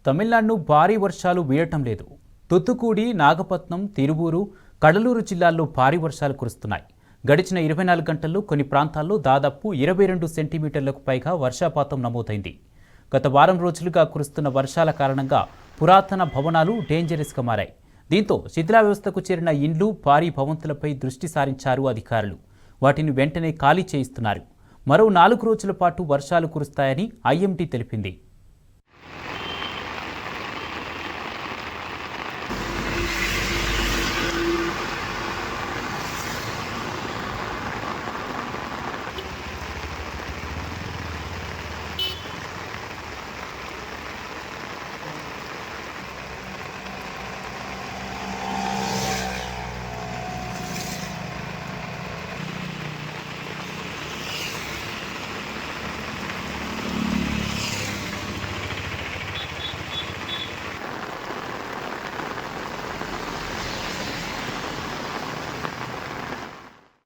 తమిళనాడును భారీ వర్షాలు వీడటం లేదు. తుత్తుకూడి, నాగపట్నం, తిరువూరు, కడలూరు జిల్లాల్లో భారీ వర్షాలు కురుస్తున్నాయి. గడిచిన 24 గంటల్లో కొన్ని ప్రాంతాల్లో దాదాపు 22 సెంటీమీటర్లకు పైగా వర్షపాతం నమోదైంది. గత వారం రోజులుగా కురుస్తున్న వర్షాల కారణంగా పురాతన భవనాలు డేంజరస్గా మారాయి. దీంతో శిథిలావస్థకు చేరిన ఇండ్లు, భారీ భవంతులపై దృష్టి సారించారు అధికారులు. వాటిని వెంటనే ఖాళీ చేయిస్తున్నారు. మరో 4 రోజుల పాటు వర్షాలు కురుస్తాయని ఐఎండీ తెలిపింది.